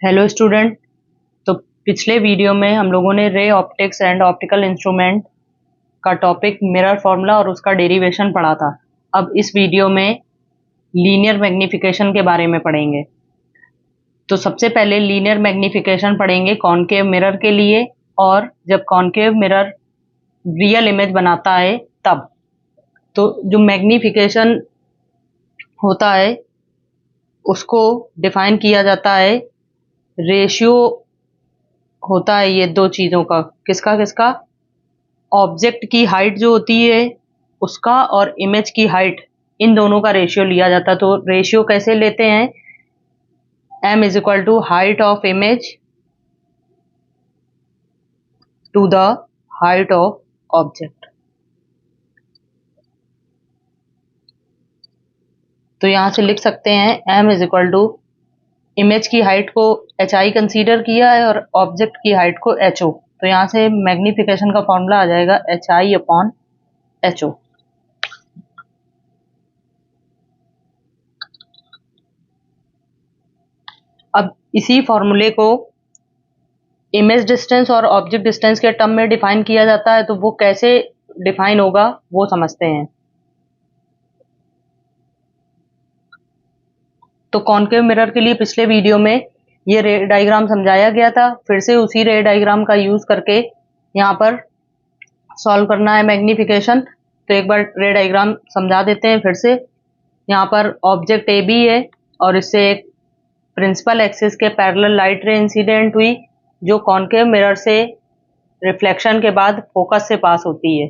Hello student. तो पिछले video में हम लोगों ने रे ऑप्टिक्स एंड ऑप्टिकल इंस्ट्रूमेंट का टॉपिक मिरर फॉर्मूला और उसका डेरिवेशन पढ़ा था। अब इस वीडियो में लीनियर मैग्नीफिकेशन के बारे में पढ़ेंगे। तो सबसे पहले लीनियर मैग्नीफिकेशन पढ़ेंगे कॉनकेव मिरर के लिए, और जब कॉनकेव मिरर रियल इमेज बनाता है तब। तो जो मैग्नीफिकेशन होता है उसको डिफाइन किया जाता है, रेशियो होता है ये दो चीज़ों का। किसका किसका? ऑब्जेक्ट की हाइट जो होती है उसका, और इमेज की हाइट, इन दोनों का रेशियो लिया जाता है। तो रेशियो कैसे लेते हैं? m is equal to height of image to the height of object. तो यहां से लिख सकते हैं m is equal to image की हाइट को hi कंसीडर किया है और ऑब्जेक्ट की हाइट को ho। तो यहां से मैग्नीफिकेशन का फॉर्मूला आ जाएगा hi अपॉन ho। अब इसी फॉर्मूले को इमेज डिस्टेंस और ऑब्जेक्ट डिस्टेंस के टर्म में डिफाइन किया जाता है। तो वो कैसे डिफाइन होगा वो समझते हैं। तो कॉनकेव मिरर के लिए पिछले वीडियो में ये रे डायग्राम समझाया गया था। फिर से उसी रे डायग्राम का यूज करके यहाँ पर सॉल्व करना है मैग्नीफिकेशन। तो एक बार रे डायग्राम समझा देते हैं फिर से। यहाँ पर ऑब्जेक्ट ए बी है और इससे एक प्रिंसिपल एक्सिस के पैरेलल लाइट रे इंसिडेंट हुई, जो कॉनकेव मिरर से रिफ्लेक्शन के बाद फोकस से पास होती है।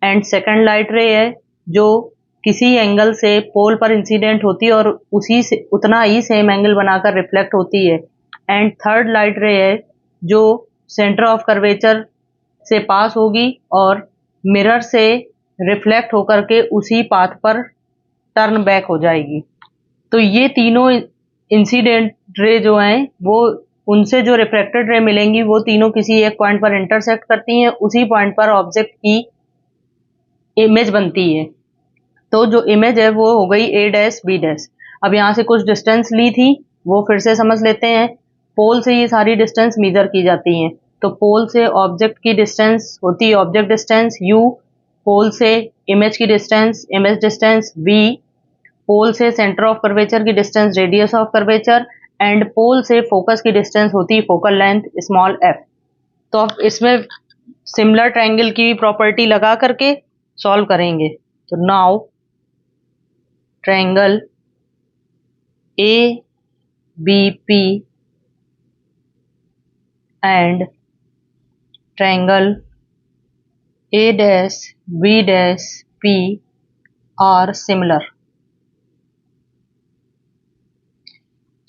एंड सेकंड लाइट रे है जो किसी एंगल से पोल पर इंसिडेंट होती है और उसी से उतना ही सेम एंगल बनाकर रिफ्लेक्ट होती है। एंड थर्ड लाइट रे है जो सेंटर ऑफ कर्वेचर से पास होगी और मिरर से रिफ्लेक्ट होकर के उसी पाथ पर टर्न बैक हो जाएगी। तो ये तीनों इंसिडेंट रे जो हैं वो, उनसे जो रिफ्लेक्टेड रे मिलेंगी वो तीनों किसी एक पॉइंट पर इंटरसेक्ट करती हैं। उसी पॉइंट पर ऑब्जेक्ट की इमेज बनती है। तो जो इमेज है वो हो गई ए डैश बी डैश। अब यहाँ से कुछ डिस्टेंस ली थी वो फिर से समझ लेते हैं। पोल से ये सारी डिस्टेंस मेजर की जाती हैं। तो पोल से ऑब्जेक्ट की डिस्टेंस होती है ऑब्जेक्ट डिस्टेंस u, पोल से इमेज की distance image distance v, pole से सेंटर ऑफ कर्वेचर की distance radius of curvature, and pole से फोकस की डिस्टेंस होती है फोकल लेंथ स्मॉल f। तो अब इसमें सिमिलर ट्रायंगल की प्रॉपर्टी लगा करके सॉल्व करेंगे। तो now triangle ABP and triangle A-B-P are similar।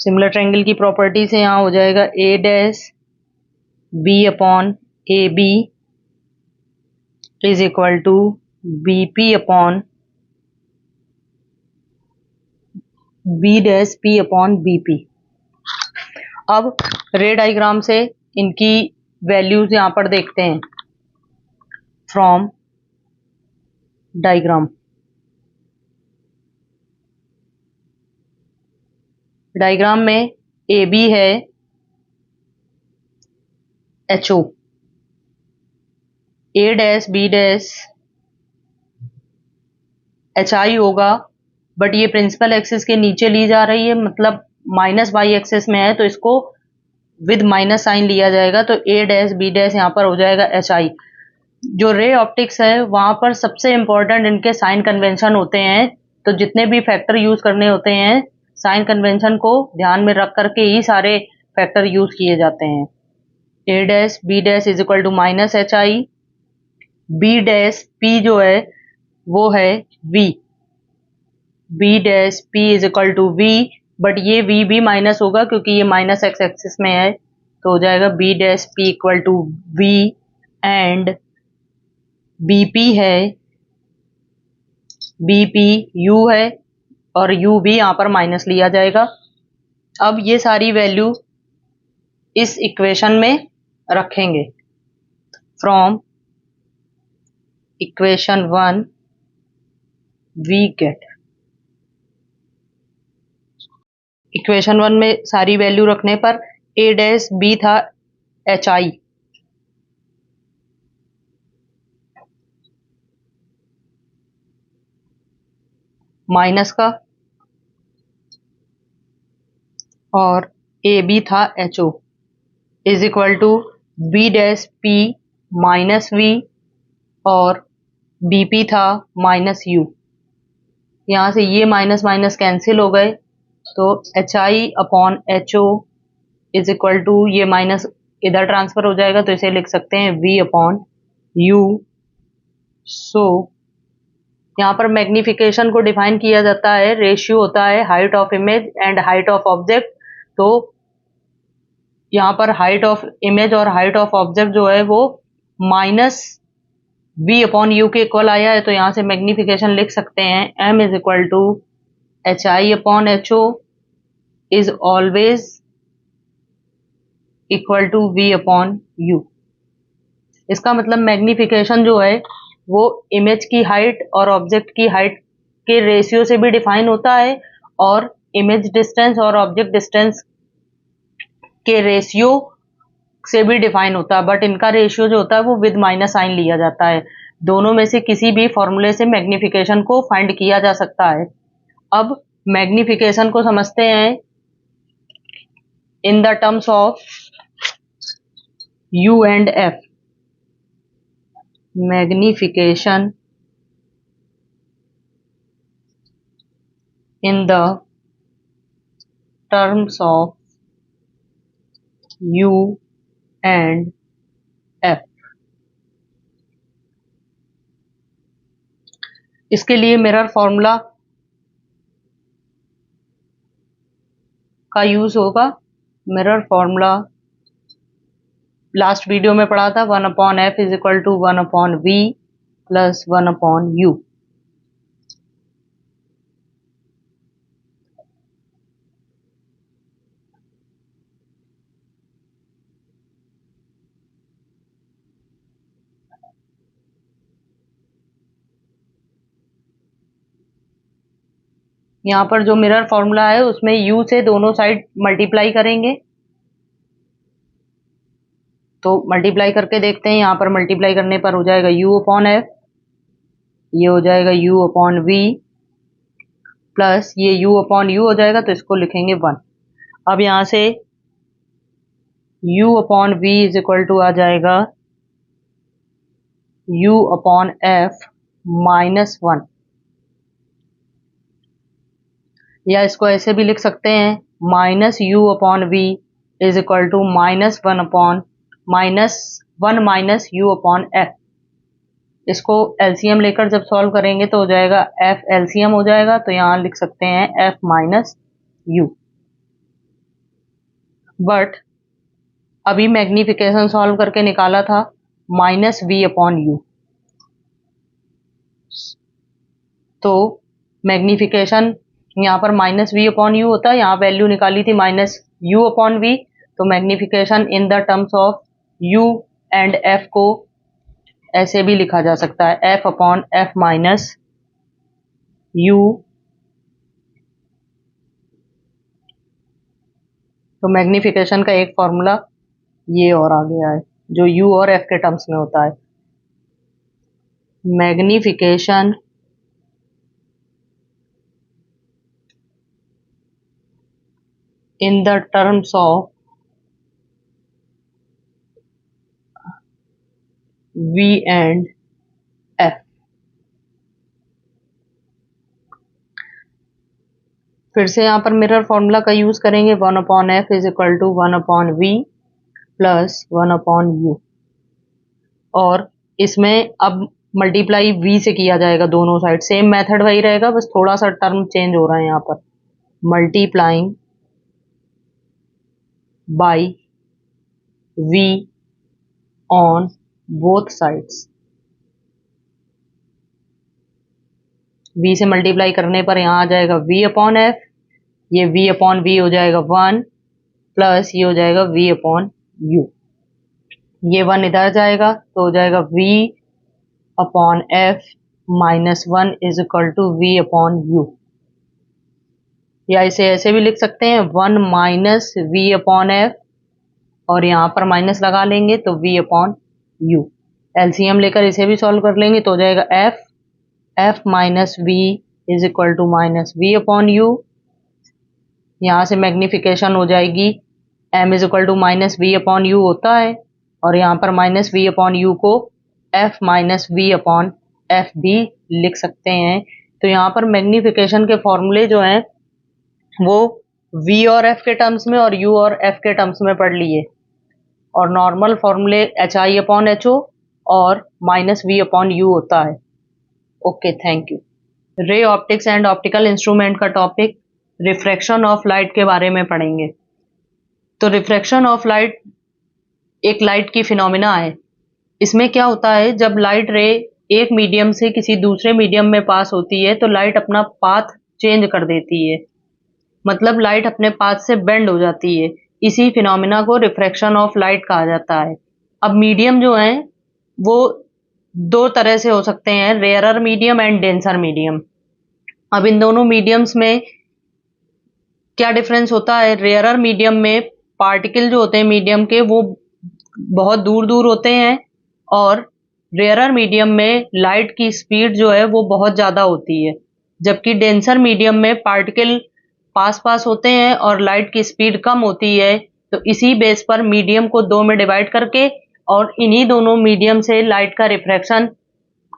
Similar triangle की प्रॉपर्टी से यहाँ हो जाएगा A-B upon AB is equal to BP upon B-P upon BP। अब रे डायग्राम से इनकी वैल्यूज यहाँ पर देखते हैं। फ्रॉम डायग्राम, डायग्राम में AB है HO, A dash B dash HI होगा, बट ये प्रिंसिपल एक्सिस के नीचे ली जा रही है, मतलब माइनस वाई एक्सिस में है तो इसको विद माइनस साइन लिया जाएगा। तो A डैश B डैश यहाँ पर हो जाएगा HI। जो रे ऑप्टिक्स है वहां पर सबसे इंपॉर्टेंट इनके साइन कन्वेंशन होते हैं। तो जितने भी फैक्टर यूज करने होते हैं साइन कन्वेंशन को ध्यान में रख करके ही सारे फैक्टर यूज किए जाते हैं। A dash B dash is equal to minus HI, B dash P जो है वो है V, B dash P is equal to V, but ये V भी माइनस होगा क्योंकि ये माइनस एक्स एक्सिस में है। तो हो जाएगा B dash P equal to V, and BP है BP U है और U भी यहाँ पर माइनस लिया जाएगा। अब ये सारी वैल्यू इस इक्वेशन में रखेंगे। From equation 1 we get, equation 1 में सारी वैल्यू रखने पर ए डैश बी था एच आई, माइनस का, और ए बी था H O, is equal to B dash P minus V, और बी पी था माइनस यू। यहाँ से ये माइनस माइनस कैंसिल हो गए, तो H I upon H O is equal to, ये माइनस इधर ट्रांसफर हो जाएगा, तो इसे लिख सकते हैं वी अपॉन यू। सो यहाँ पर मैग्निफिकेशन को डिफाइन किया जाता है, रेशियो होता है height of image and height of object. तो यहाँ पर हाइट ऑफ इमेज और हाइट ऑफ ऑब्जेक्ट जो है वो माइनस वी अपॉन यू के इक्वल आया है, तो यहाँ से मैग्निफिकेशन लिख सकते हैं M is equal to H I upon H O is always equal to V upon U. इसका मतलब मैग्निफिकेशन जो है वो इमेज की हाइट और ऑब्जेक्ट की हाइट के रेशियो से भी डिफाइन होता है, और इमेज डिस्टेंस और ऑब्जेक्ट डिस्टेंस के रेशियो से भी डिफाइन होता है, बट इनका रेशियो जो होता है वो विद माइनस साइन लिया जाता है। दोनों में से किसी भी फॉर्मूले से मैग्निफिकेशन को फाइंड किया जा सकता है। अब मैग्निफिकेशन को समझते हैं in the terms of U and F. Magnification in the terms of U and F। इसके लिए मिरर फॉर्मूला का यूज होगा। मिरर फॉर्मूला लास्ट वीडियो में पढ़ा था, 1 upon F is equal to 1 upon V plus 1 upon U. यहाँ पर जो मिरर फॉर्मूला है उसमें u से दोनों साइड मल्टीप्लाई करेंगे, तो मल्टीप्लाई करके देखते हैं। यहाँ पर मल्टीप्लाई करने पर हो जाएगा u अपॉन एफ, ये हो जाएगा u अपॉन वी, प्लस ये u अपॉन यू हो जाएगा, तो इसको लिखेंगे 1। अब यहाँ से u upon we is equal to आ जाएगा u अपॉन एफ माइनस 1, या इसको ऐसे भी लिख सकते हैं minus U upon we is equal to minus 1 upon minus 1 minus U upon F. इसको एलसीएम लेकर जब सॉल्व करेंगे तो हो जाएगा एफ एलसीएम हो जाएगा, तो यहाँ लिख सकते हैं एफ माइनस यू। बट अभी मैग्निफिकेशन सॉल्व करके निकाला था माइनस वी अपॉन यू, तो मैग्निफिकेशन यहाँ पर माइनस वी अपॉन यू होता है, यहाँ वैल्यू निकाली थी माइनस यू अपॉन वी, तो magnification in the terms of U and F को ऐसे भी लिखा जा सकता है F upon F minus you. तो मैग्निफिकेशन का एक फॉर्मूला ये और आ गया है जो यू और एफ के टर्म्स में होता है। Magnification in the terms of V and F। फिर से यहाँ पर मिरर फॉर्मूला का यूज करेंगे, 1 upon F is equal to 1 upon V plus 1 upon U, और इसमें अब मल्टीप्लाई वी से किया जाएगा दोनों साइड, सेम मेथड वही रहेगा, बस थोड़ा सा टर्म चेंज हो रहा है यहाँ पर। Multiplying by V on both sides. v से मल्टीप्लाई करने पर यहाँ आ जाएगा v अपॉन एफ, ये v अपॉन वी हो जाएगा 1 प्लस ये हो जाएगा v अपॉन यू, ये 1 इधर जाएगा तो हो जाएगा v upon F minus 1 is equal to v upon U, या इसे ऐसे भी लिख सकते हैं 1 माइनस v अपॉन एफ और यहाँ पर माइनस लगा लेंगे तो v अपॉन यू। एलसीएम लेकर इसे भी सॉल्व कर लेंगे तो हो जाएगा F minus V is equal to minus V upon U. यहाँ से मैग्निफिकेशन हो जाएगी, m is equal to minus V upon U होता है, और यहाँ पर माइनस वी अपॉन यू को f minus V upon F भी लिख सकते हैं। तो यहाँ पर मैग्निफिकेशन के फॉर्मूले जो हैं वो v और f के टर्म्स में और u और f के टर्म्स में पढ़ लिए, और नॉर्मल फॉर्मूले H I upon H O और माइनस वी अपॉन यू होता है। Okay, thank you. Ray optics and optical instrument का टॉपिक रिफ्रैक्शन ऑफ लाइट के बारे में पढ़ेंगे। तो रिफ्रैक्शन ऑफ लाइट एक लाइट की फिनोमिना है। इसमें क्या होता है, जब लाइट रे एक मीडियम से किसी दूसरे मीडियम में पास होती है तो लाइट अपना पाथ चेंज कर देती है, मतलब लाइट अपने पाथ से बेंड हो जाती है। इसी फिनोमिना को रिफ्रैक्शन ऑफ लाइट कहा जाता है। अब मीडियम जो है वो दो तरह से हो सकते हैं, rarer medium and denser medium. अब इन दोनों मीडियम्स में क्या डिफरेंस होता है? रेयरर मीडियम में पार्टिकल जो होते हैं मीडियम के वो बहुत दूर दूर होते हैं, और रेयरर मीडियम में लाइट की स्पीड जो है वो बहुत ज़्यादा होती है। जबकि डेंसर मीडियम में पार्टिकल पास पास होते हैं और लाइट की स्पीड कम होती है। तो इसी बेस पर मीडियम को दो में डिवाइड करके और इन्हीं दोनों मीडियम से लाइट का रिफ्रैक्शन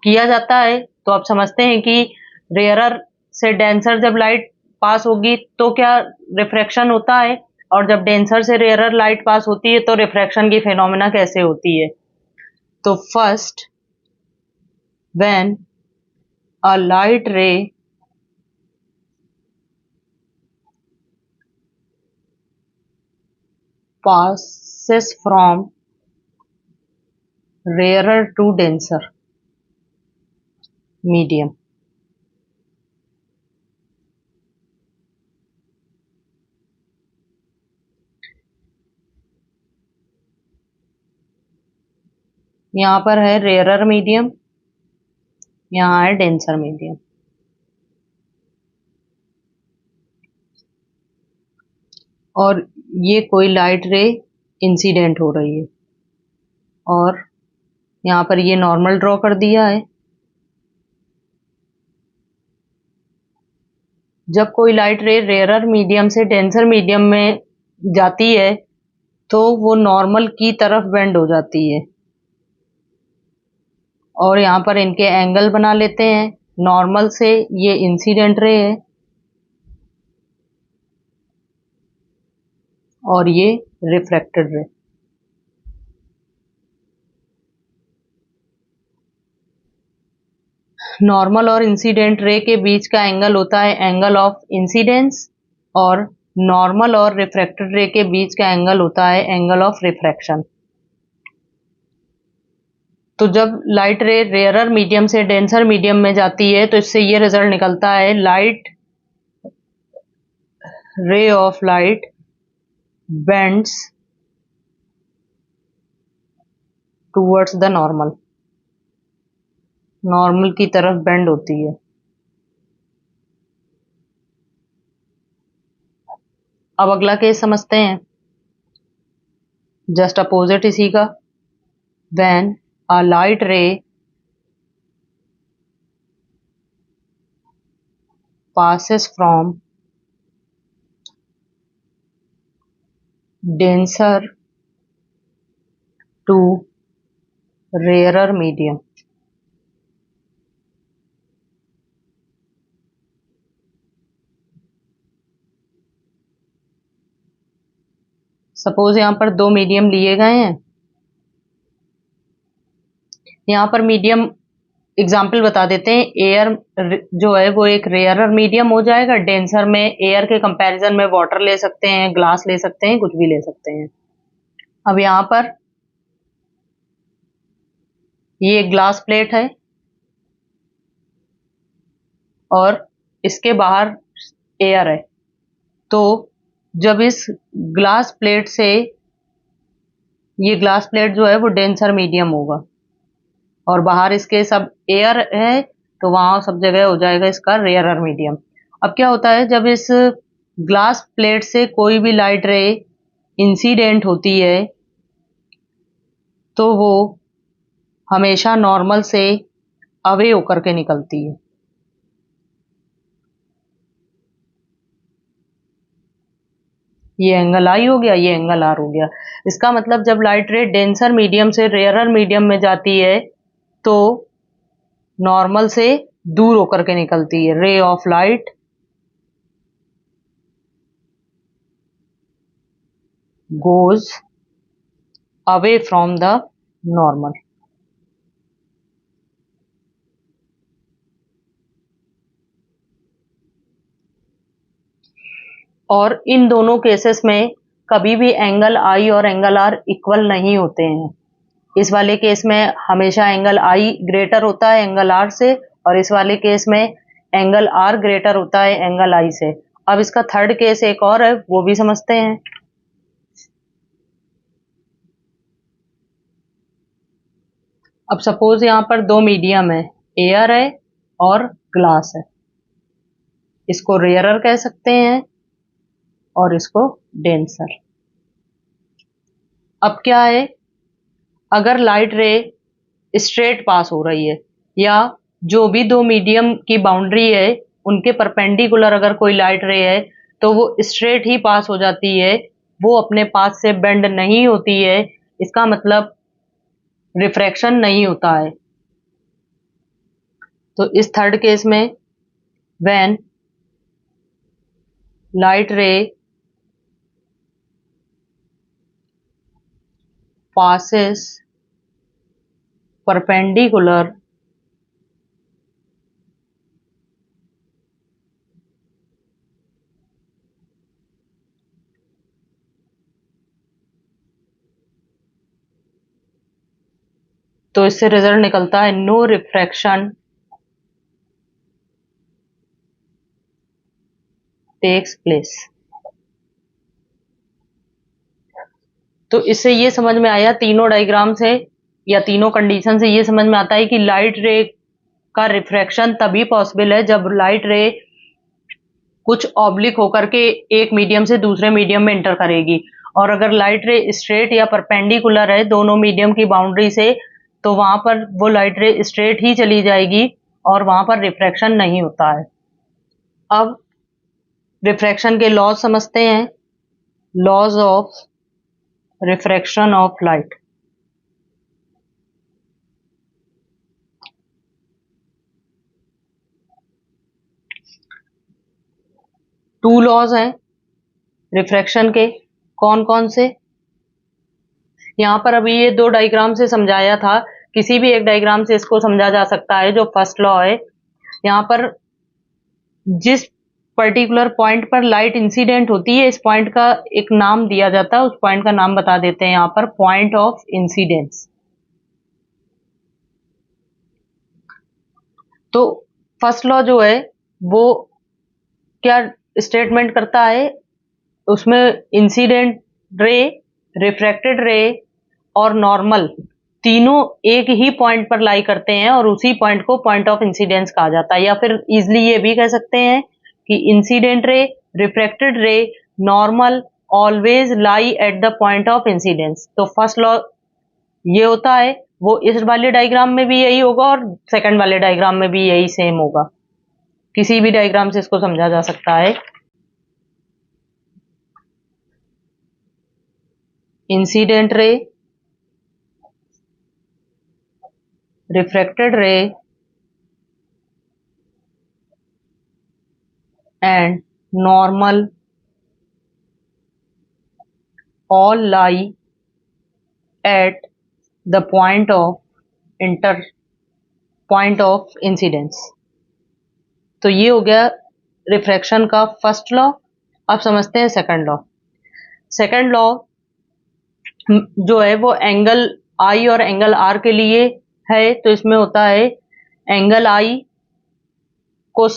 किया जाता है। तो आप समझते हैं कि रेयरर से डेंसर जब लाइट पास होगी तो क्या रिफ्रैक्शन होता है, और जब डेंसर से रेयरर लाइट पास होती है तो रिफ्रैक्शन की फिनोमिना कैसे होती है। तो फर्स्ट, व्हेन अ लाइट रे passes from rarer to denser medium, यहाँ पर है रेयरर मीडियम, यहाँ है डेंसर मीडियम। और ये कोई लाइट रे इंसिडेंट हो रही है, और यहाँ पर ये नॉर्मल ड्रॉ कर दिया है। जब कोई लाइट रे रेयरर मीडियम से डेंसर मीडियम में जाती है तो वो नॉर्मल की तरफ बेंड हो जाती है, और यहाँ पर इनके एंगल बना लेते हैं। नॉर्मल से ये इंसिडेंट रे है और ये रिफ्रैक्टेड रे। नॉर्मल और इंसिडेंट रे के बीच का एंगल होता है एंगल ऑफ इंसिडेंस, और नॉर्मल और रिफ्रैक्टेड रे के बीच का एंगल होता है एंगल ऑफ रिफ्रैक्शन। तो जब लाइट रे रेयरर मीडियम से डेंसर मीडियम में जाती है तो इससे ये रिजल्ट निकलता है, light ray of light bends towards the normal, normal की तरफ बेंड होती है। अब अगला केस समझते हैं, जस्ट अपोजिट इसी का। व्हेन अ लाइट रे passes from denser to rarer medium, suppose यहाँ पर दो मीडियम लिए गए हैं। यहाँ पर मीडियम एग्जाम्पल बता देते हैं। एयर जो है वो एक रेयरर मीडियम हो जाएगा। डेंसर में एयर के कंपैरिजन में वाटर ले सकते हैं, ग्लास ले सकते हैं, कुछ भी ले सकते हैं। अब यहाँ पर ये ग्लास प्लेट है और इसके बाहर एयर है। तो जब इस ग्लास प्लेट से, ये ग्लास प्लेट जो है वो डेंसर मीडियम होगा और बाहर इसके सब एयर है, तो वहां सब जगह हो जाएगा इसका रेयरर मीडियम। अब क्या होता है, जब इस ग्लास प्लेट से कोई भी लाइट रे इंसिडेंट होती है तो वो हमेशा नॉर्मल से अवे होकर के निकलती है। ये एंगल आई हो गया, ये एंगल आर हो गया। इसका मतलब जब लाइट रे डेंसर मीडियम से रेयरर मीडियम में जाती है तो नॉर्मल से दूर होकर के निकलती है। रे of light goes away from the normal। और इन दोनों केसेस में कभी भी एंगल आई और एंगल आर इक्वल नहीं होते हैं। इस वाले केस में हमेशा एंगल आई ग्रेटर होता है एंगल आर से, और इस वाले केस में एंगल आर ग्रेटर होता है एंगल आई से। अब इसका थर्ड केस एक और है, वो भी समझते हैं। अब सपोज यहाँ पर दो मीडियम है, एयर है और ग्लास है। इसको रेयरर कह सकते हैं और इसको डेंसर। अब क्या है, अगर लाइट रे स्ट्रेट पास हो रही है या जो भी दो मीडियम की बाउंड्री है उनके परपेंडिकुलर अगर कोई लाइट रे है तो वो स्ट्रेट ही पास हो जाती है, वो अपने पास से बेंड नहीं होती है। इसका मतलब रिफ्रैक्शन नहीं होता है। तो इस थर्ड केस में व्हेन लाइट रे passes perpendicular तो इससे रिजल्ट निकलता है नो रिफ्रैक्शन टेक्स प्लेस। तो इससे ये समझ में आया, तीनों डायग्राम से या तीनों कंडीशन से ये समझ में आता है कि लाइट रे का रिफ्रैक्शन तभी पॉसिबल है जब लाइट रे कुछ ऑब्लिक होकर के एक मीडियम से दूसरे मीडियम में एंटर करेगी। और अगर लाइट रे स्ट्रेट या परपेंडिकुलर है दोनों मीडियम की बाउंड्री से तो वहां पर वो लाइट रे स्ट्रेट ही चली जाएगी और वहां पर रिफ्रैक्शन नहीं होता है। अब रिफ्रैक्शन के लॉज समझते हैं। Laws of refraction of light. Two laws हैं रिफ्रैक्शन के। कौन कौन से? यहाँ पर अभी ये दो डायग्राम से समझाया था, किसी भी एक डायग्राम से इसको समझा जा सकता है। जो फर्स्ट लॉ है, यहाँ पर जिस पर्टिकुलर पॉइंट पर लाइट इंसिडेंट होती है इस पॉइंट का एक नाम दिया जाता है, उस पॉइंट का नाम बता देते हैं यहाँ पर, पॉइंट ऑफ इंसिडेंस। तो फर्स्ट लॉ जो है वो क्या स्टेटमेंट करता है, उसमें इंसिडेंट रे, रिफ्रैक्टेड रे और नॉर्मल तीनों एक ही पॉइंट पर लाई करते हैं और उसी पॉइंट को पॉइंट ऑफ इंसिडेंस कहा जाता है। या फिर इजिली ये भी कह सकते हैं कि इंसिडेंट रे, रिफ्रैक्टेड रे, normal always lie at the point of incidence. तो फर्स्ट लॉ ये होता है, वो इस वाले डायग्राम में भी यही होगा और सेकंड वाले डायग्राम में भी यही सेम होगा। किसी भी डायग्राम से इसको समझा जा सकता है। Incident ray, refracted ray and normal all lie at the point of incidence। तो ये हो गया रिफ्रैक्शन का फर्स्ट लॉ। अब समझते हैं सेकंड लॉ। सेकंड लॉ जो है वो एंगल आई और एंगल आर के लिए है। तो इसमें होता है एंगल आई को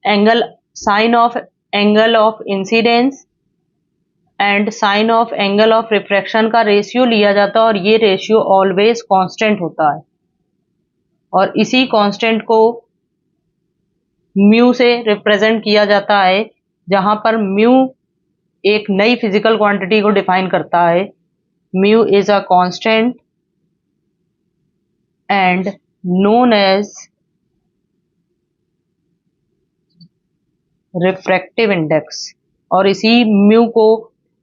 angle sine of incidence and sine of angle of refraction का रेशियो लिया जाता है और ये रेशियो ऑलवेज कांस्टेंट होता है। और इसी कांस्टेंट को म्यू से रिप्रेजेंट किया जाता है, जहां पर म्यू एक नई फिजिकल क्वांटिटी को डिफाइन करता है। Mu is a constant and known as refractive index. और इसी म्यू को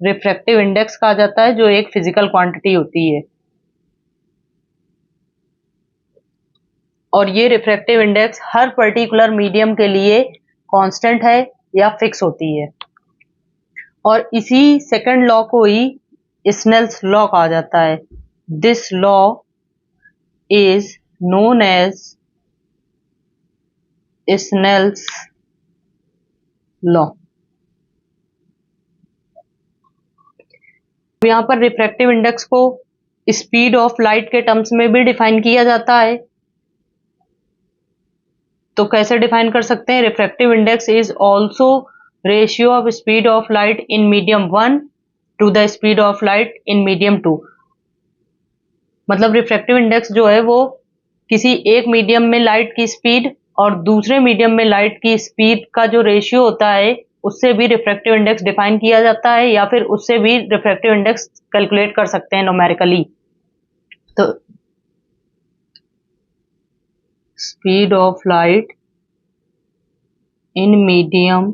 रिफ्रैक्टिव इंडेक्स कहा जाता है, जो एक फिजिकल क्वांटिटी होती है। और ये रिफ्रैक्टिव इंडेक्स हर पर्टिकुलर मीडियम के लिए कांस्टेंट है या फिक्स होती है। और इसी सेकंड लॉ को ही स्नेल्स लॉ कहा जाता है। This law is known as Snell's law. यहाँ पर रिफ्रैक्टिव इंडेक्स को स्पीड ऑफ लाइट के टर्म्स में भी डिफाइन किया जाता है। तो कैसे डिफाइन कर सकते हैं? Refractive index is also ratio of speed of light in medium 1 to the speed of light in medium 2। मतलब रिफ्रैक्टिव इंडेक्स जो है वो किसी एक मीडियम में लाइट की स्पीड और दूसरे मीडियम में लाइट की स्पीड का जो रेशियो होता है, उससे भी रिफ्रैक्टिव इंडेक्स डिफाइन किया जाता है, या फिर उससे भी रिफ्रैक्टिव इंडेक्स कैलकुलेट कर सकते हैं न्यूमेरिकली। तो speed of light in medium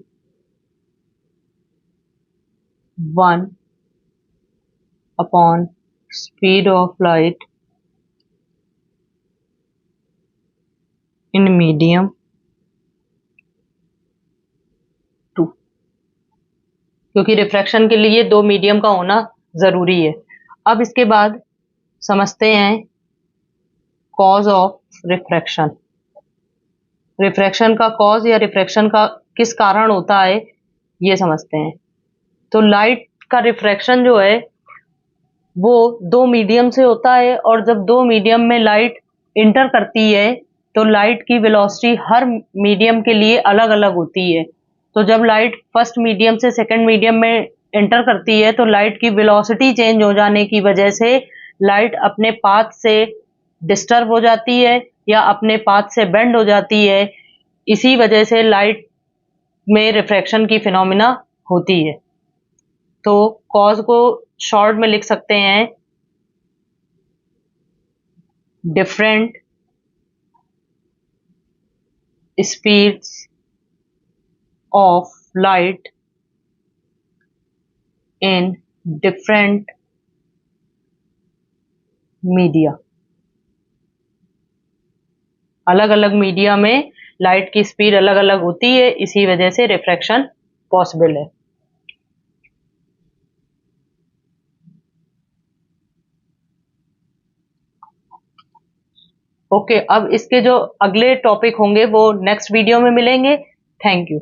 1 upon speed of light in medium 2, क्योंकि रिफ्रैक्शन के लिए दो मीडियम का होना जरूरी है। अब इसके बाद समझते हैं कॉज ऑफ रिफ्रैक्शन। रिफ्रैक्शन का कॉज या रिफ्रैक्शन का किस कारण होता है, ये समझते हैं। तो लाइट का रिफ्रैक्शन जो है वो दो मीडियम से होता है, और जब दो मीडियम में लाइट इंटर करती है तो लाइट की वेलोसिटी हर मीडियम के लिए अलग अलग होती है। तो जब लाइट फर्स्ट मीडियम से सेकंड मीडियम में एंटर करती है तो लाइट की वेलोसिटी चेंज हो जाने की वजह से लाइट अपने पाथ से डिस्टर्ब हो जाती है या अपने पाथ से बेंड हो जाती है। इसी वजह से लाइट में रिफ्रैक्शन की फिनोमिना होती है। तो कॉज को शॉर्ट में लिख सकते हैं different speeds of light in different media. अलग अलग मीडिया में लाइट की स्पीड अलग अलग होती है, इसी वजह से रिफ्रैक्शन पॉसिबल है। ओके, अब इसके जो अगले टॉपिक होंगे वो नेक्स्ट वीडियो में मिलेंगे। Thank you.